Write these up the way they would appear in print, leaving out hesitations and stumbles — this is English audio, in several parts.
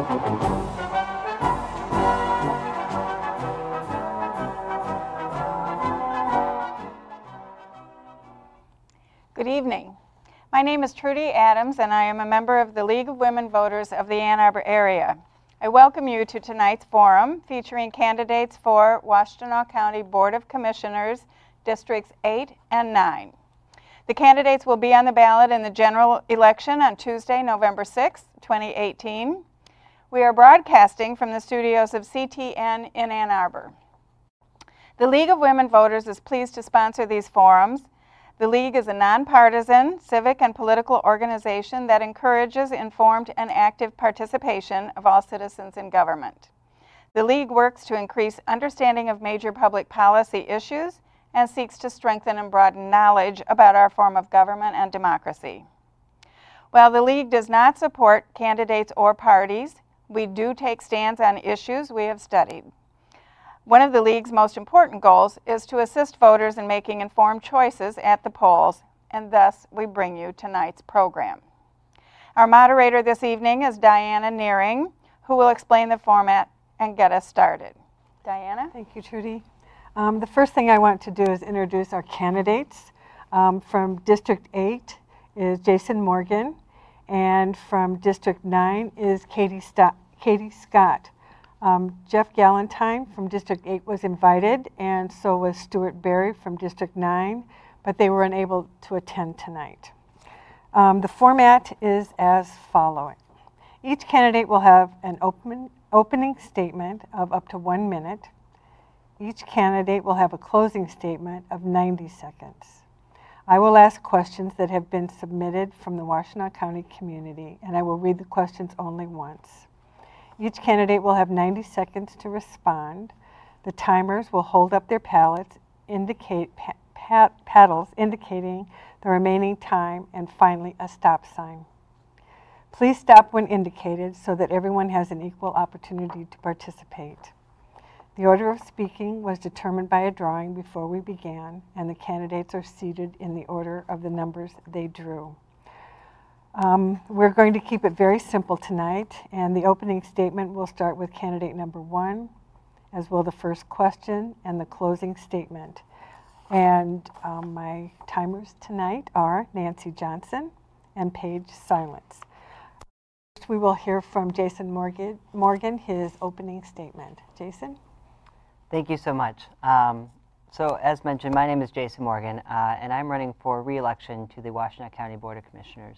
Good evening. My name is Trudy Adams, and I am a member of the League of Women Voters of the Ann Arbor area. I welcome you to tonight's forum featuring candidates for Washtenaw County Board of Commissioners, Districts 8 and 9. The candidates will be on the ballot in the general election on Tuesday, November 6, 2018. We are broadcasting from the studios of CTN in Ann Arbor. The League of Women Voters is pleased to sponsor these forums. The League is a nonpartisan, civic and political organization that encourages informed and active participation of all citizens in government. The League works to increase understanding of major public policy issues and seeks to strengthen and broaden knowledge about our form of government and democracy. While the League does not support candidates or parties, we do take stands on issues we have studied. One of the League's most important goals is to assist voters in making informed choices at the polls, and thus we bring you tonight's program. Our moderator this evening is Diana Nearing, who will explain the format and get us started. Diana? Thank you, Trudy. The first thing I want to do is introduce our candidates. From District 8 is Jason Morgan, and from District 9 is Katie Scott. Jeff Galentine from District 8 was invited, and so was Stuart Berry from District 9, but they were unable to attend tonight. The format is as following. Each candidate will have an opening statement of up to 1 minute. Each candidate will have a closing statement of 90 seconds. I will ask questions that have been submitted from the Washtenaw County community, and I will read the questions only once. Each candidate will have 90 seconds to respond. The timers will hold up their paddles indicating the remaining time, and finally a stop sign. Please stop when indicated so that everyone has an equal opportunity to participate. The order of speaking was determined by a drawing before we began, and the candidates are seated in the order of the numbers they drew. We're going to keep it very simple tonight, and the opening statement will start with candidate number 1, as will the first question and the closing statement. And my timers tonight are Nancy Johnson and Paige Silence. First, we will hear from Jason Morgan, his opening statement. Jason? Thank you so much. So as mentioned, my name is Jason Morgan, and I'm running for re-election to the Washtenaw County Board of Commissioners.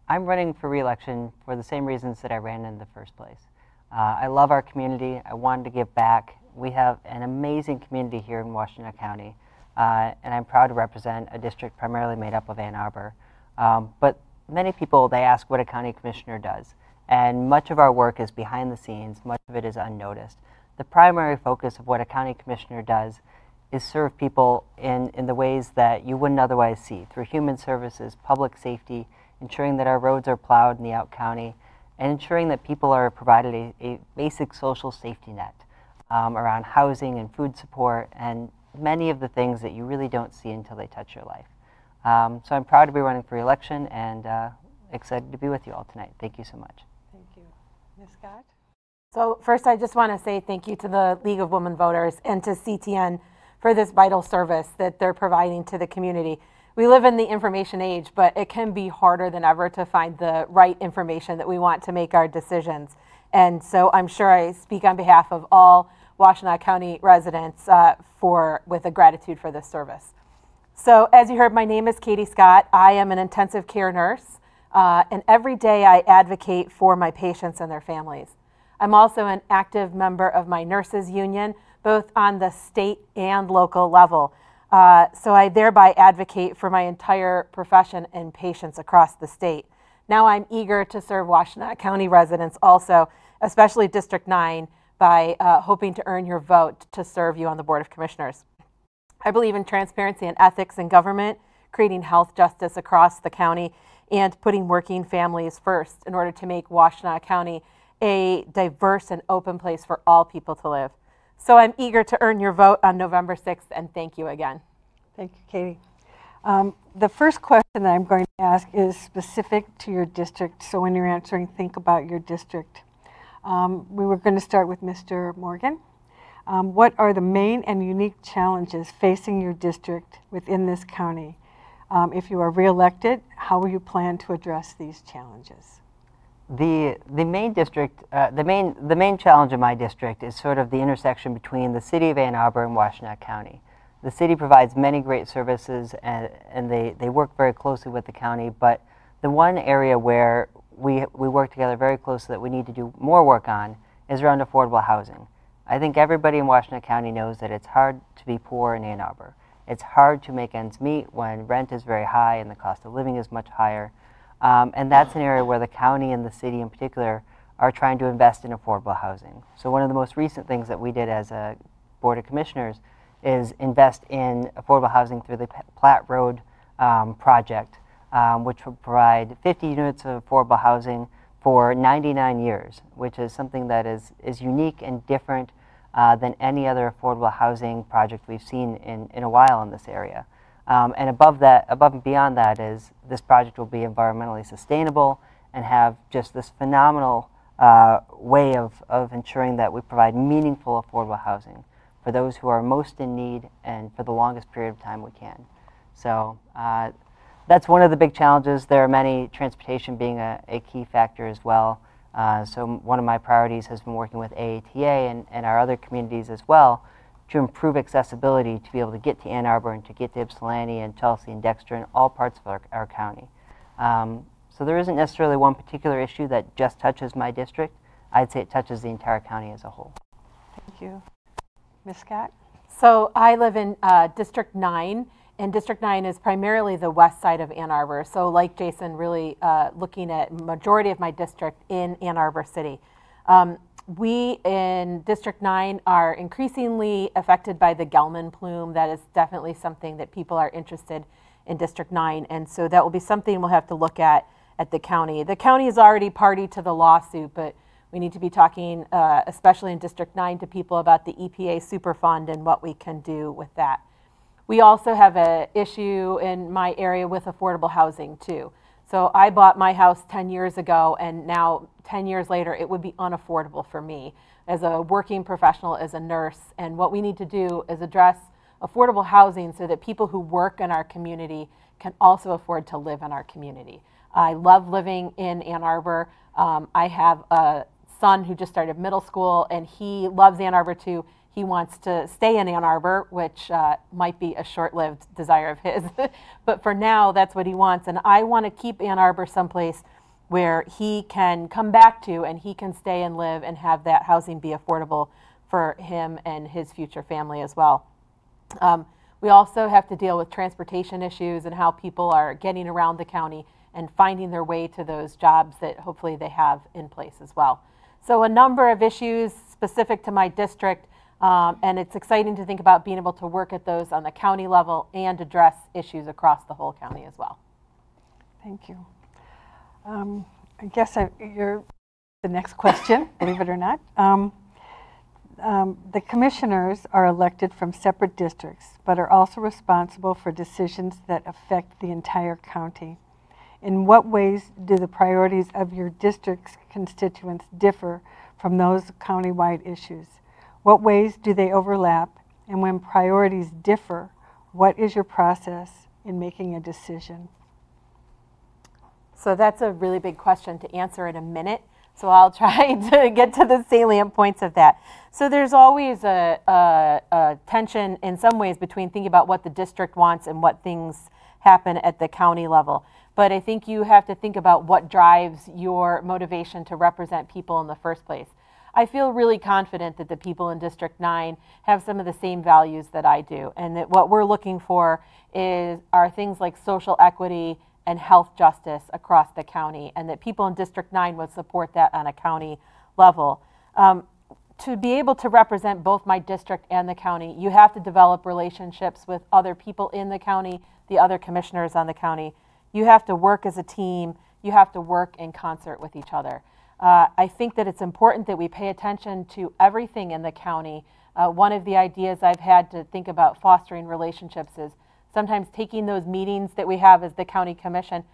I'm running for re-election for the same reasons that I ran in the first place. I love our community. I wanted to give back. We have an amazing community here in Washtenaw County, and I'm proud to represent a district primarily made up of Ann Arbor. But many people, they ask what a county commissioner does, and much of our work is behind the scenes. Much of it is unnoticed. The primary focus of what a county commissioner does is serve people in the ways that you wouldn't otherwise see, through human services, public safety, ensuring that our roads are plowed in the out county, and ensuring that people are provided a basic social safety net around housing and food support and many of the things that you really don't see until they touch your life. So I'm proud to be running for election and excited to be with you all tonight. Thank you so much. Thank you. Ms. Scott? So first, I just want to say thank you to the League of Women Voters and to CTN for this vital service that they're providing to the community. We live in the information age, but it can be harder than ever to find the right information that we want to make our decisions. And so I'm sure I speak on behalf of all Washtenaw County residents with a gratitude for this service. So as you heard, my name is Katie Scott. I am an intensive care nurse, and every day I advocate for my patients and their families. I'm also an active member of my nurses union, both on the state and local level. So I thereby advocate for my entire profession and patients across the state. Now I'm eager to serve Washtenaw County residents also, especially District 9, by hoping to earn your vote to serve you on the Board of Commissioners. I believe in transparency and ethics in government, creating health justice across the county, and putting working families first in order to make Washtenaw County a diverse and open place for all people to live. So I'm eager to earn your vote on November 6th, and thank you again. Thank you, Katie. The first question that I'm going to ask is specific to your district, so when you're answering, think about your district. We were going to start with Mr. Morgan. What are the main and unique challenges facing your district within this county? If you are reelected, how will you plan to address these challenges? The main challenge in my district is sort of the intersection between the city of Ann Arbor and Washtenaw County. The city provides many great services, and they work very closely with the county, but the one area where we work together very closely that we need to do more work on is around affordable housing. I think everybody in Washtenaw County knows that it's hard to be poor in Ann Arbor. It's hard to make ends meet when rent is very high and the cost of living is much higher. And that's an area where the county and the city in particular are trying to invest in affordable housing. So one of the most recent things that we did as a Board of Commissioners is invest in affordable housing through the Platte Road project, which will provide 50 units of affordable housing for 99 years, which is something that is unique and different than any other affordable housing project we've seen in a while in this area. And above and beyond that is this project will be environmentally sustainable and have just this phenomenal way of ensuring that we provide meaningful affordable housing for those who are most in need and for the longest period of time we can. So that's one of the big challenges. There are many, transportation being a key factor as well. So one of my priorities has been working with AATA and our other communities as well to improve accessibility to be able to get to Ann Arbor and to get to Ypsilanti and Chelsea and Dexter and all parts of our county. So there isn't necessarily one particular issue that just touches my district. I'd say it touches the entire county as a whole. Thank you. Ms. Scott? So I live in District 9, and District 9 is primarily the west side of Ann Arbor. So like Jason, really looking at majority of my district in Ann Arbor City. We in District 9 are increasingly affected by the Gelman plume. That is definitely something that people are interested in District 9, and so that will be something we'll have to look at the county. The county is already party to the lawsuit, but we need to be talking, especially in District 9, to people about the EPA Superfund and what we can do with that. We also have an issue in my area with affordable housing too. So I bought my house 10 years ago, and now 10 years later it would be unaffordable for me as a working professional, as a nurse. And what we need to do is address affordable housing so that people who work in our community can also afford to live in our community. I love living in Ann Arbor. I have a son who just started middle school, and he loves Ann Arbor too. He wants to stay in Ann Arbor, which might be a short-lived desire of his. But for now, that's what he wants. And I want to keep Ann Arbor someplace where he can come back to and he can stay and live and have that housing be affordable for him and his future family as well. We also have to deal with transportation issues and how people are getting around the county and finding their way to those jobs that hopefully they have in place as well. So a number of issues specific to my district. And it's exciting to think about being able to work at those on the county level and address issues across the whole county as well. Thank you. I guess you're the next question, believe it or not. The commissioners are elected from separate districts, but are also responsible for decisions that affect the entire county. In what ways do the priorities of your district's constituents differ from those countywide issues? What ways do they overlap? And when priorities differ, what is your process in making a decision? So that's a really big question to answer in a minute. So I'll try to get to the salient points of that. So there's always a tension in some ways between thinking about what the district wants and what things happen at the county level. But I think you have to think about what drives your motivation to represent people in the first place. I feel really confident that the people in District 9 have some of the same values that I do, and that what we're looking for are things like social equity and health justice across the county, and that people in District 9 would support that on a county level. To be able to represent both my district and the county, you have to develop relationships with other people in the county, the other commissioners on the county. You have to work as a team. You have to work in concert with each other. I think that it's important that we pay attention to everything in the county. One of the ideas I've had to think about fostering relationships is sometimes taking those meetings that we have as the county commission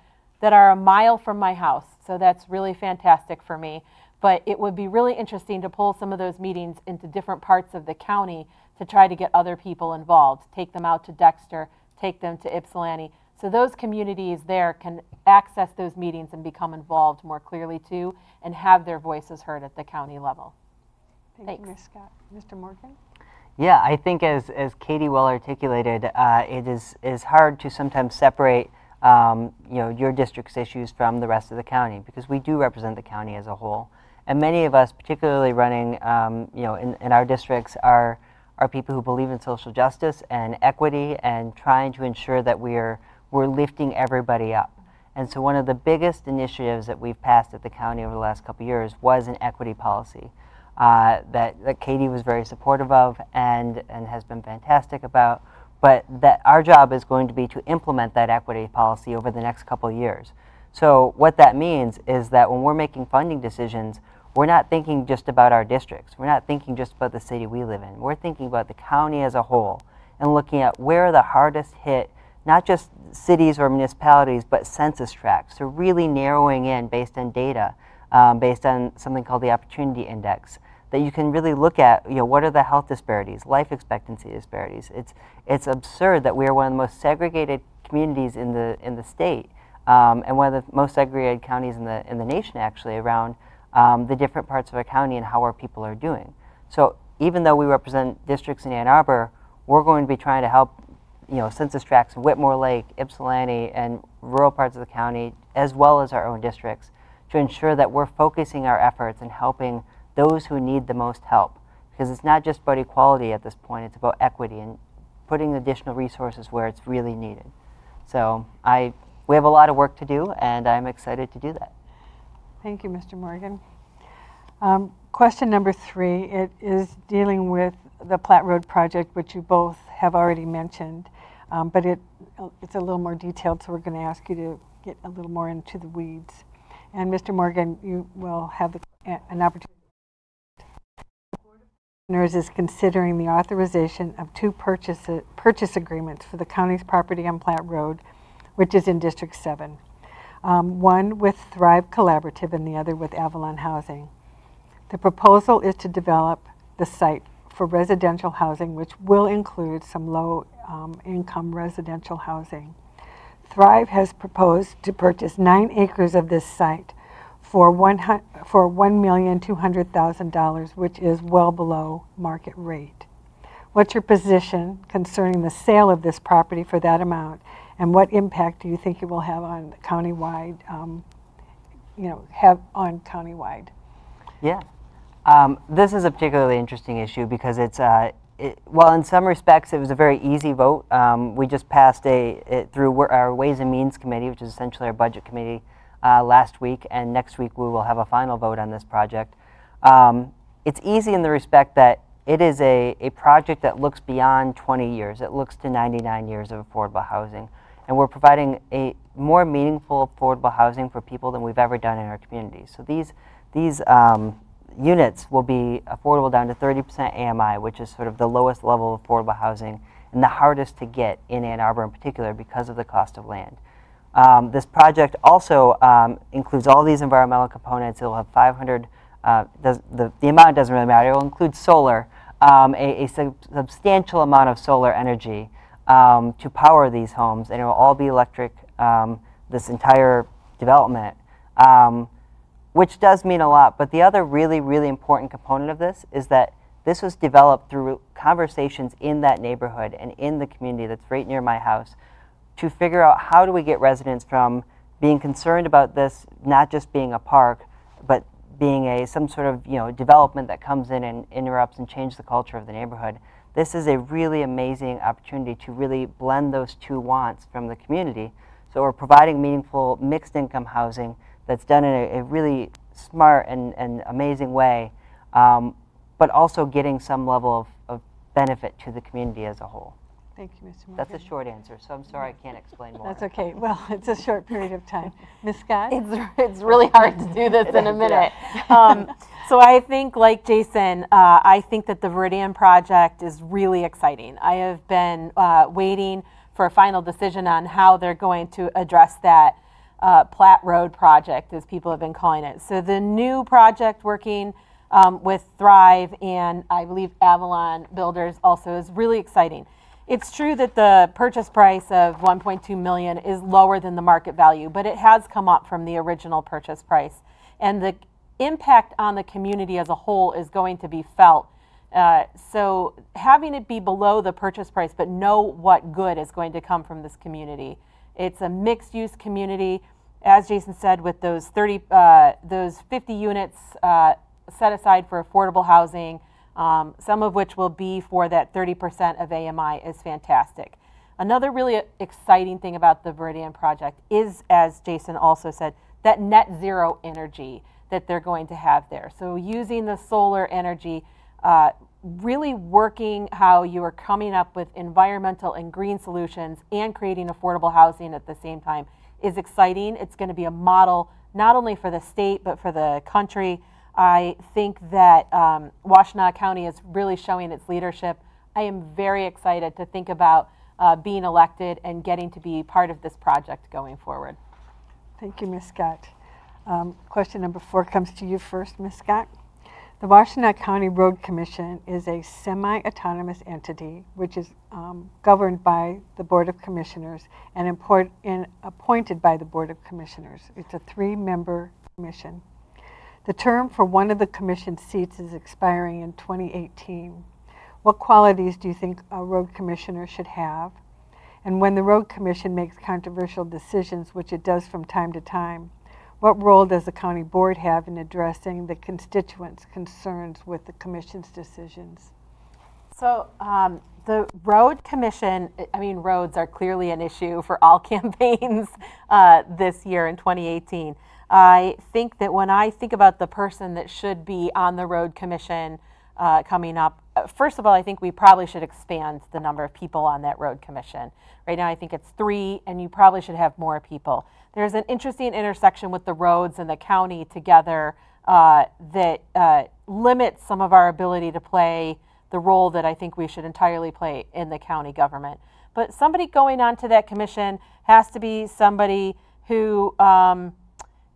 that are a mile from my house. So that's really fantastic for me. but it would be really interesting to pull some of those meetings into different parts of the county to try to get other people involved, take them out to Dexter, take them to Ypsilanti. So those communities there can access those meetings and become involved more clearly too, and have their voices heard at the county level. Thank you, Ms. Scott. Mr. Morgan? Yeah, I think as Katie well articulated, it is hard to sometimes separate your district's issues from the rest of the county, because we do represent the county as a whole. And many of us, particularly running in our districts, are people who believe in social justice and equity and trying to ensure that we're lifting everybody up. And so one of the biggest initiatives that we've passed at the county over the last couple of years was an equity policy that Katie was very supportive of and has been fantastic about, but that our job is going to be to implement that equity policy over the next couple of years. So what that means is that when we're making funding decisions, we're not thinking just about our districts. We're not thinking just about the city we live in. We're thinking about the county as a whole and looking at where are the hardest hit, not just cities or municipalities, but census tracts. So really narrowing in based on data, based on something called the Opportunity Index, that you can really look at, what are the health disparities, life expectancy disparities. It's absurd that we are one of the most segregated communities in the state, and one of the most segregated counties in the nation, actually, around the different parts of our county and how our people are doing. So even though we represent districts in Ann Arbor, we're going to be trying to help census tracts in Whitmore Lake, Ypsilanti, and rural parts of the county, as well as our own districts, to ensure that we're focusing our efforts and helping those who need the most help. Because it's not just about equality at this point, it's about equity and putting additional resources where it's really needed. So we have a lot of work to do, and I'm excited to do that. Thank you, Mr. Morgan. Question number 3, it is dealing with the Platte Road project, which you both have already mentioned, but it's a little more detailed, so we're going to ask you to get a little more into the weeds. And Mr. Morgan, you will have an opportunity. The Board of Commissioners is considering the authorization of 2 purchase agreements for the county's property on Platte Road, which is in District 7. One with Thrive Collaborative and the other with Avalon Housing. The proposal is to develop the site for residential housing, which will include some low-income residential housing. Thrive has proposed to purchase 9 acres of this site for $1,200,000, which is well below market rate. What's your position concerning the sale of this property for that amount, and what impact do you think it will have on countywide? Yeah. This is a particularly interesting issue because while in some respects it was a very easy vote, we just passed it through our Ways and Means Committee, which is essentially our budget committee, last week, and next week we will have a final vote on this project. It's easy in the respect that it is a project that looks beyond 20 years. It looks to 99 years of affordable housing, and we're providing a more meaningful affordable housing for people than we've ever done in our community. So these units will be affordable down to 30% AMI, which is sort of the lowest level of affordable housing and the hardest to get in Ann Arbor in particular because of the cost of land. This project also includes all these environmental components. It will have 500, the amount doesn't really matter. It will include solar, a substantial amount of solar energy to power these homes, and it will all be electric, this entire development. Which does mean a lot, but the other really, really important component of this is that this was developed through conversations in that neighborhood and in the community that's right near my house to figure out how do we get residents from being concerned about this not just being a park, but being some sort of development that comes in and interrupts and changes the culture of the neighborhood. This is a really amazing opportunity to really blend those 2 wants from the community. So we're providing meaningful mixed income housing that's done in a really smart and amazing way, but also getting some level of benefit to the community as a whole. Thank you, Mr. Morgan. That's a short answer, so I'm sorry I can't explain more. That's okay. Well, it's a short period of time. Ms. Scott? It's really hard to do this in a minute. So I think, like Jason, I think that the Viridian project is really exciting. I have been waiting for a final decision on how they're going to address that Platte Road project, as people have been calling it. So the new project working with Thrive and I believe Avalon Builders also is really exciting. It's true that the purchase price of $1.2 million is lower than the market value, but it has come up from the original purchase price. And the impact on the community as a whole is going to be felt. So having it be below the purchase price, but know what good is going to come from this community. It's a mixed-use community, as Jason said, with those 50 units set aside for affordable housing, some of which will be for that 30% of AMI, is fantastic. Another really exciting thing about the Viridian project is, as Jason also said, that net zero energy that they're going to have there. So using the solar energy, really working how you are coming up with environmental and green solutions and creating affordable housing at the same time is exciting. It's going to be a model not only for the state but for the country. I think that Washtenaw County is really showing its leadership. I am very excited to think about being elected and getting to be part of this project going forward. Thank you, Ms. Scott. Question number 4 comes to you first, Ms. Scott. The Washtenaw County Road Commission is a semi-autonomous entity which is governed by the Board of Commissioners and appointed by the Board of Commissioners. It's a 3-member commission. The term for one of the commission seats is expiring in 2018. What qualities do you think a road commissioner should have? And when the road commission makes controversial decisions, which it does from time to time, what role does the county board have in addressing the constituents' concerns with the commission's decisions? So the road commission, I mean, roads are clearly an issue for all campaigns this year in 2018. I think that when I think about the person that should be on the road commission coming up, first of all, I think we probably should expand the number of people on that road commission. Right now I think it's 3, and you probably should have more people. There's an interesting intersection with the roads and the county together that limits some of our ability to play the role that I think we should entirely play in the county government. But somebody going on to that commission has to be somebody who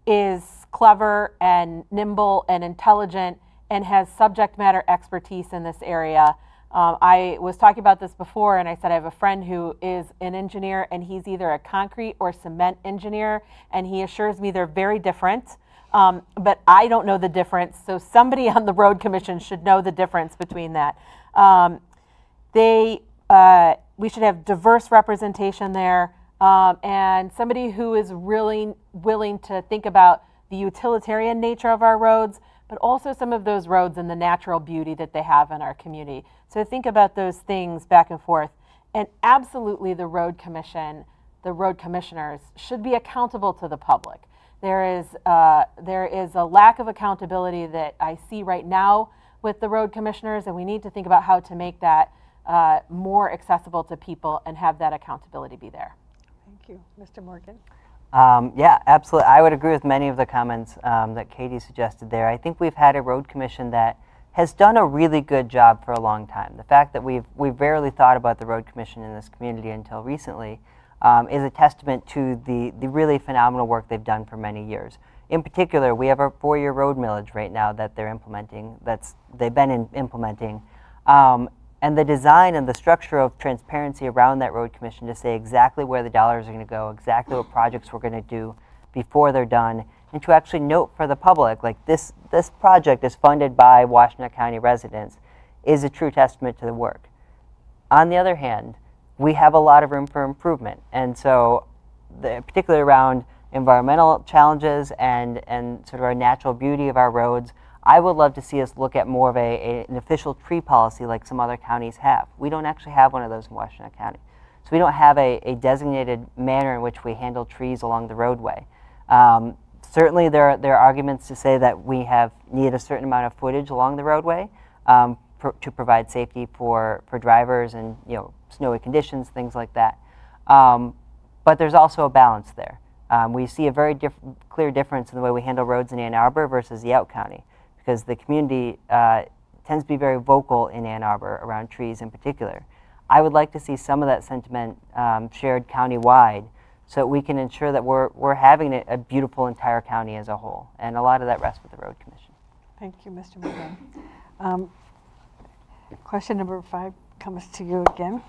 is clever and nimble and intelligent and has subject matter expertise in this area. I was talking about this before, and I said I have a friend who is an engineer, and he's either a concrete or cement engineer, and he assures me they're very different, but I don't know the difference, so somebody on the road commission should know the difference between that. We should have diverse representation there, and somebody who is really willing to think about the utilitarian nature of our roads, but also some of those roads and the natural beauty that they have in our community. So think about those things back and forth. And absolutely the road commission, the road commissioners should be accountable to the public. There is a lack of accountability that I see right now with the road commissioners, and we need to think about how to make that more accessible to people and have that accountability be there. Thank you. Mr. Morgan? Yeah, absolutely. I would agree with many of the comments that Katie suggested there. I think we've had a road commission that has done a really good job for a long time. The fact that we've rarely thought about the road commission in this community until recently is a testament to the really phenomenal work they've done for many years. In particular, we have a 4-year road millage right now that they're implementing, they've been implementing. And the design and the structure of transparency around that road commission to say exactly where the dollars are going to go, exactly what projects we're going to do before they're done, and to actually note for the public, like this project is funded by Washtenaw County residents, is a true testament to the work. On the other hand, we have a lot of room for improvement, and so particularly around environmental challenges and sort of our natural beauty of our roads, I would love to see us look at more of an official tree policy like some other counties have. We don't actually have one of those in Washtenaw County. So we don't have a designated manner in which we handle trees along the roadway. Certainly there are arguments to say that we need a certain amount of footage along the roadway to provide safety for drivers and snowy conditions, things like that. But there's also a balance there. We see a very clear difference in the way we handle roads in Ann Arbor versus the out county, because the community tends to be very vocal in Ann Arbor around trees in particular. I would like to see some of that sentiment shared countywide so that we can ensure that we're having a beautiful entire county as a whole. And a lot of that rests with the Road Commission. Thank you, Mr. Morgan. Question number 5 comes to you again.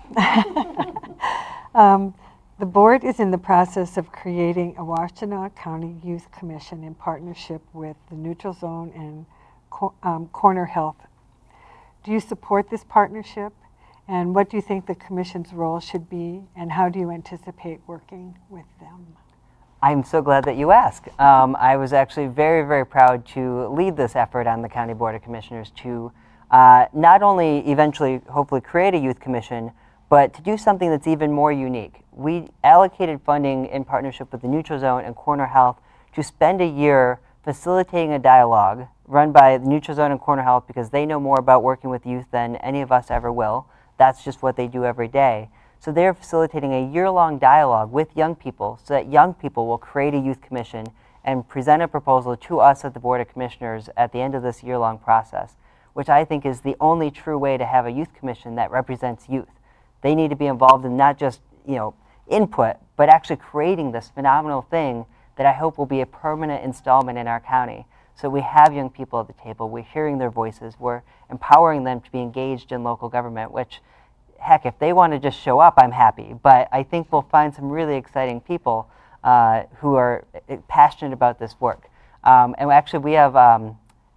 The board is in the process of creating a Washtenaw County Youth Commission in partnership with the Neutral Zone and Corner Health. Do you support this partnership? And what do you think the commission's role should be? And how do you anticipate working with them? I'm so glad that you asked. I was actually very, very proud to lead this effort on the County Board of Commissioners to not only eventually hopefully create a youth commission, but to do something that's even more unique. We allocated funding in partnership with the Neutral Zone and Corner Health to spend a year facilitating a dialogue run by the Neutral Zone and Corner Health because they know more about working with youth than any of us ever will. That's just what they do every day. So they're facilitating a year-long dialogue with young people so that young people will create a youth commission and present a proposal to us at the Board of Commissioners at the end of this year-long process, which I think is the only true way to have a youth commission that represents youth. They need to be involved in not just, input, but actually creating this phenomenal thing that I hope will be a permanent installment in our county. So we have young people at the table, we're hearing their voices, we're empowering them to be engaged in local government, which, heck, if they want to just show up, I'm happy. But I think we'll find some really exciting people who are passionate about this work. And actually we have,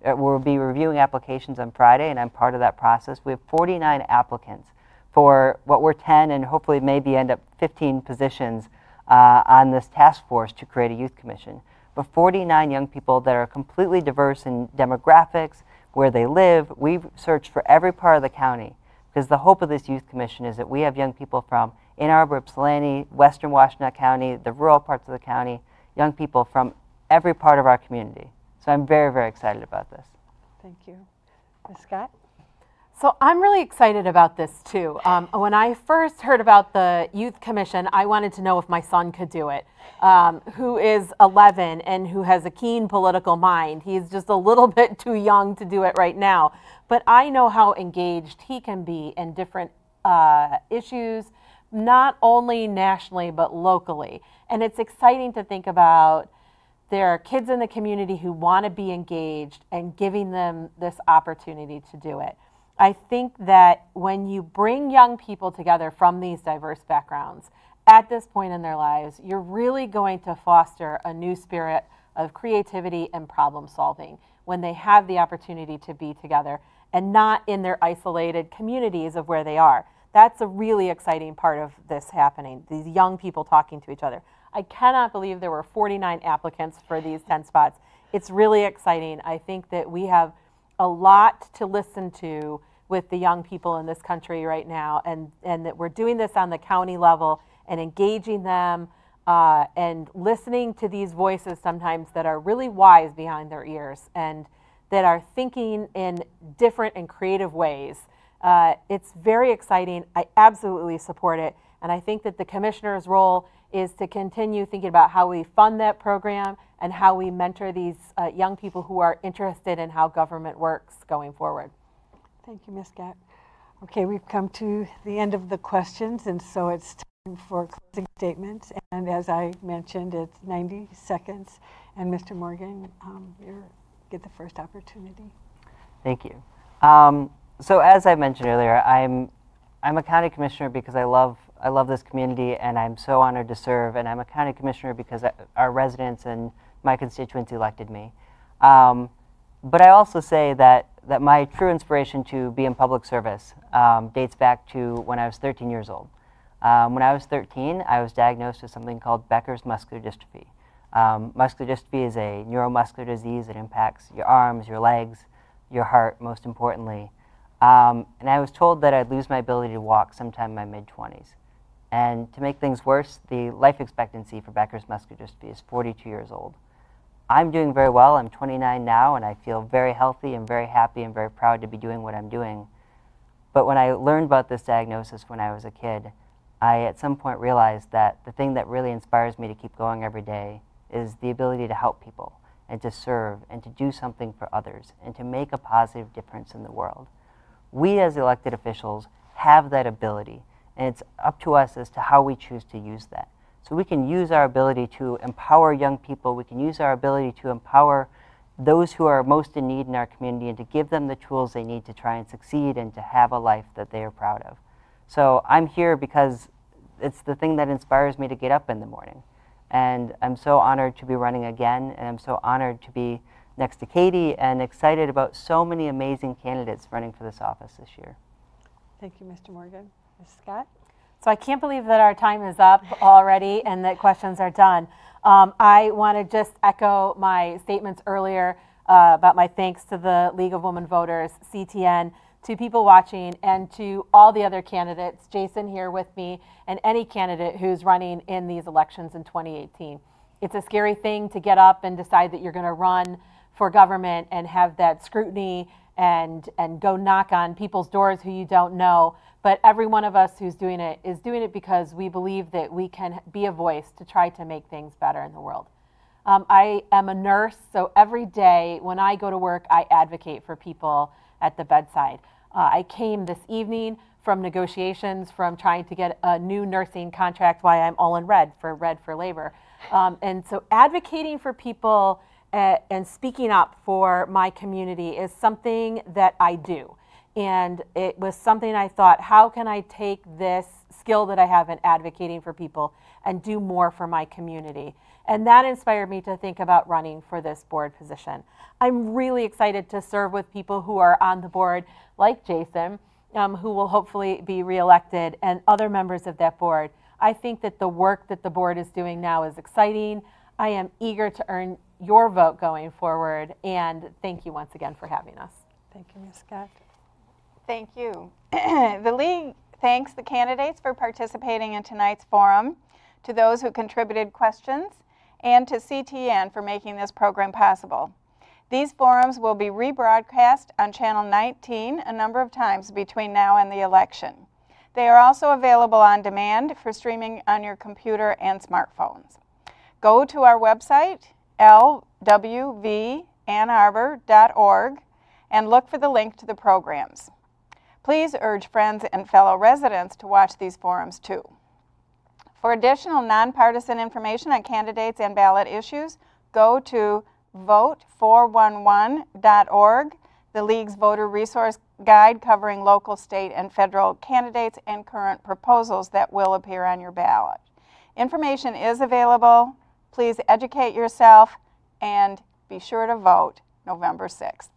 we'll be reviewing applications on Friday, and I'm part of that process. We have 49 applicants for what were 10 and hopefully maybe end up 15 positions on this task force to create a youth commission. But 49 young people that are completely diverse in demographics, where they live. We've searched for every part of the county because the hope of this youth commission is that we have young people from Ann Arbor, Ypsilanti, Western Washtenaw County, the rural parts of the county, young people from every part of our community. So I'm very, very excited about this. Thank you. Ms. Scott? So I'm really excited about this too. When I first heard about the Youth Commission, I wanted to know if my son could do it, who is 11 and who has a keen political mind. He's just a little bit too young to do it right now. But I know how engaged he can be in different issues, not only nationally, but locally. And it's exciting to think about there are kids in the community who want to be engaged and giving them this opportunity to do it. I think that when you bring young people together from these diverse backgrounds at this point in their lives, you're really going to foster a new spirit of creativity and problem solving when they have the opportunity to be together and not in their isolated communities of where they are. That's a really exciting part of this happening, these young people talking to each other. I cannot believe there were 49 applicants for these 10 spots. It's really exciting. I think that we have a lot to listen to with the young people in this country right now, and that we're doing this on the county level and engaging them and listening to these voices sometimes that are really wise behind their ears and that are thinking in different and creative ways. It's very exciting. I absolutely support it. And I think that the commissioner's role is to continue thinking about how we fund that program and how we mentor these young people who are interested in how government works going forward. Thank you, Ms. Scott. Okay, we've come to the end of the questions, and so it's time for closing statements. And as I mentioned, it's 90 seconds. And Mr. Morgan, you get the first opportunity. Thank you. So as I mentioned earlier, I'm a county commissioner because I love this community, and I'm so honored to serve. And I'm a county commissioner because our residents and my constituents elected me. But I also say that my true inspiration to be in public service dates back to when I was 13 years old. When I was 13, I was diagnosed with something called Becker's muscular dystrophy. Muscular dystrophy is a neuromuscular disease that impacts your arms, your legs, your heart, most importantly. And I was told that I'd lose my ability to walk sometime in my mid-20s. And to make things worse, the life expectancy for Becker's muscular dystrophy is 42 years old. I'm doing very well. I'm 29 now, and I feel very healthy and very happy and very proud to be doing what I'm doing. But when I learned about this diagnosis when I was a kid, I at some point realized that the thing that really inspires me to keep going every day is the ability to help people and to serve and to do something for others and to make a positive difference in the world. We as elected officials have that ability, and it's up to us as to how we choose to use that. So we can use our ability to empower young people. We can use our ability to empower those who are most in need in our community and to give them the tools they need to try and succeed and to have a life that they are proud of. So I'm here because it's the thing that inspires me to get up in the morning. And I'm so honored to be running again, and I'm so honored to be next to Katie and excited about so many amazing candidates running for this office this year. Thank you, Mr. Morgan. Ms. Scott? So I can't believe that our time is up already and that questions are done. I want to just echo my statements earlier about my thanks to the League of Women Voters, CTN, to people watching, and to all the other candidates, Jason here with me, and any candidate who's running in these elections in 2018. It's a scary thing to get up and decide that you're going to run for government and have that scrutiny and go knock on people's doors who you don't know. But every one of us who's doing it is doing it because we believe that we can be a voice to try to make things better in the world. I am a nurse, so every day when I go to work, I advocate for people at the bedside. I came this evening from negotiations, from trying to get a new nursing contract, why I'm all in red for labor. And so advocating for people and speaking up for my community is something that I do. And it was something I thought, how can I take this skill that I have in advocating for people and do more for my community? And that inspired me to think about running for this board position. I'm really excited to serve with people who are on the board, like Jason, who will hopefully be reelected, and other members of that board. I think that the work that the board is doing now is exciting. I am eager to earn your vote going forward, and thank you once again for having us. Thank you, Ms. Scott. Thank you. The League thanks the candidates for participating in tonight's forum, to those who contributed questions, and to CTN for making this program possible. These forums will be rebroadcast on Channel 19 a number of times between now and the election. They are also available on demand for streaming on your computer and smartphones. Go to our website, lwvannarbor.org, and look for the link to the programs. Please urge friends and fellow residents to watch these forums too. For additional nonpartisan information on candidates and ballot issues, go to vote411.org, the League's voter resource guide covering local, state, and federal candidates and current proposals that will appear on your ballot. Information is available. Please educate yourself and be sure to vote November 6th.